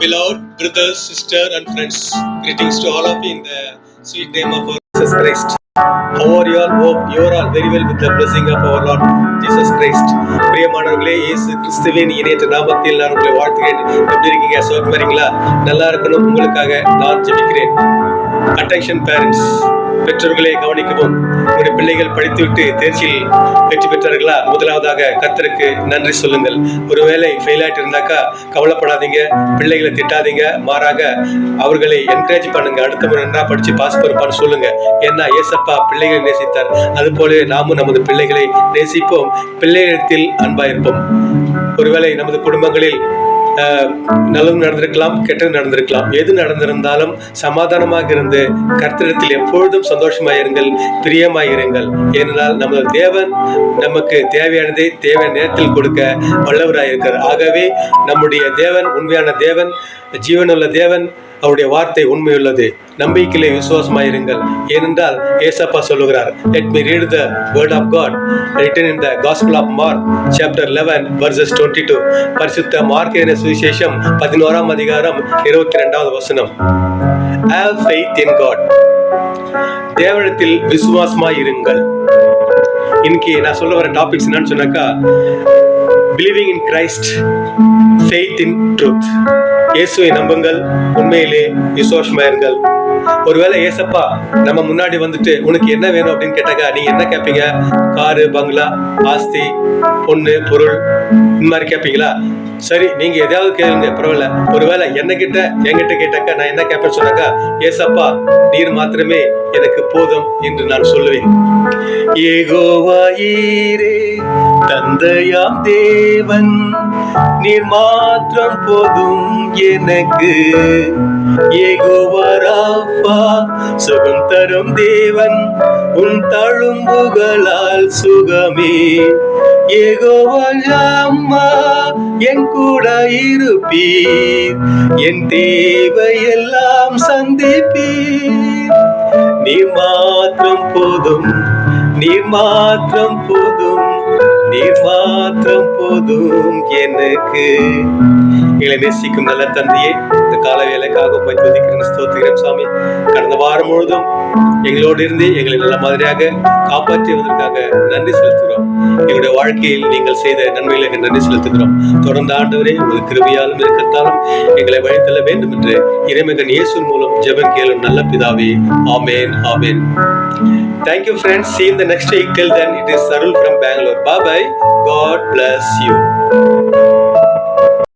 Beloved brothers, sisters, and friends, greetings to all of you in the sweet name of our Jesus Christ. How are you all? Hope you are all very well with the blessing of our Lord Jesus Christ. பிரியமானவர்களே, இயேசு கிறிஸ்துவின் இணையற்ற நாமத்தில் நான் உங்களை வாழ்த்துகிறேன். எப்படி இருக்கீங்க? சோகமாறீங்களா? நல்லா இருக்கணும் உங்களுக்காக நான் ஜெபிக்கிறேன். அட்டென்ஷன் பேரண்ட்ஸ், பெற்றோர்களை கவனிக்கவும். உங்களுடைய பிள்ளைகள் படித்துவிட்டு தேர்ச்சியில் வெற்றி பெற்றார்களா? முதலாவதாக கர்த்தருக்கு நன்றி சொல்லுங்கள். ஒருவேளை ஃபெயில் ஆகிட்டு இருந்தாக்கா கவலைப்படாதீங்க, பிள்ளைகளை திட்டாதீங்க, மாறாக அவர்களை என்கரேஜ் பண்ணுங்க. அடுத்த முறை நன்றா படிச்சு பாஸ் பண்ணுப்பான்னு சொல்லுங்க. ஏன்னா ஏசப்பா பிள்ளைகளை நேசித்தார், அது போல நாமும் நமது பிள்ளைகளை நேசிப்போம், பிள்ளைகளிடத்தில் அன்பாயிருப்போம். ஒருவேளை நமது குடும்பங்களில் நல்லது நடந்திருக்கலாம், கெட்டது நடந்திருக்கலாம். எது நடந்திருந்தாலும் சமாதானமாக இருந்து கர்த்தரிடத்தில் எப்பொழுதும் சந்தோஷமாயிருங்கள், பிரியமாயிருங்கள். ஏனென்றால் நமது தேவன் நமக்கு தேவையானதை தேவையான நேரத்தில் கொடுக்க வல்லவராயிருக்கிறார். ஆகவே நம்முடைய தேவன் உண்மையான தேவன், ஜீவனுள்ள தேவன். அவருடைய வார்த்தை உண்மையுள்ளது. நம்பிக்கையிலே விசுவாசமாயிருங்கள். ஏனென்றால் ஏசப்பா சொல்லுகிறார், let me read the word of God written in the Gospel of Mark chapter 11 verses 22. பரிசுத்த மார்க் எழுதின சுவிசேஷம் 11ஆம் அதிகாரம் 22வது வசனம். Have faith in God. தேவனிடத்தில் விசுவாசமாயிருங்கள். இன்னைக்கு நான் சொல்ல வர டாபிக்ஸ் என்னன்னு சொன்னாக்கா, believing in Christ, faith in truth. இயேசுவை நம்புங்கள், உண்மையிலே விசுவாசமாயிருங்கள். ஒருவேளை ஏசப்பா நம்ம முன்னாடி வந்துட்டு உனக்கு என்ன வேணும் அப்படின்னு கேட்டாக்கா நீங்க என்ன கேட்பீங்க? காரு, பங்களா, ஆஸ்தி, பொண்ணு, பொருள், இந்த மாதிரி கேட்பீங்களா? சரி, நீங்க எதாவது கேளுங்க, பரவாயில்ல. ஒருவேளை என்கிட்ட கேட்டாக்கா நான் என்ன கேட்பேன்னு சொன்னாக்கா, ஏசப்பா நீர் மாத்திரமே எனக்கு போதும் என்று நான் சொல்லுவேன். யெகோவா ஈரே, தந்தையாம் தேவன், நீர் மாத்திரம் போதும் எனக்கு. யெகோவா ராஃபா, சுகம் தரும் தேவன், உன் தழும்புகளால் சுகமே. யெகோவா ஷம்மா, என் கூட இருப்பீர், என் தேவையெல்லாம் சந்திப்பீர். நீர் மாத்திரம் போதும், நீர் மாத்திரம் போதும், நீர் மாத்திரம் போதும் எனக்கு. எங்களை நேசிக்கும் நல்ல தந்தையே, இந்த கால வேலைக்காக போய் துதிக்கிறேன், ஸ்தோத்திக்கிறேன் சாமி. கடந்த வாரம் முழுதும் எங்களோடு இருந்து எங்களை நல்ல மாதிரியாக காப்பாற்றுவதற்காக நன்றி செலுத்துகிறோம். எங்களுடைய வாழ்க்கையில் நீங்கள் செய்த நன்மைகளுக்கு நன்றி செலுத்துகிறோம். தொடர்ந்து ஆண்டவரே, உங்கள் கிருபையாலும் இருக்கத்தாலும் எங்களை வழித்தள்ள வேண்டும் என்று இறைமகன் இயேசுவின் மூலம் ஜெபம் கேளும் நல்ல பிதாவே. ஆமென், ஆமென். Thank you friends. See you in the next week. Till then, it is Sarul from Bangalore. Bye bye. God bless you.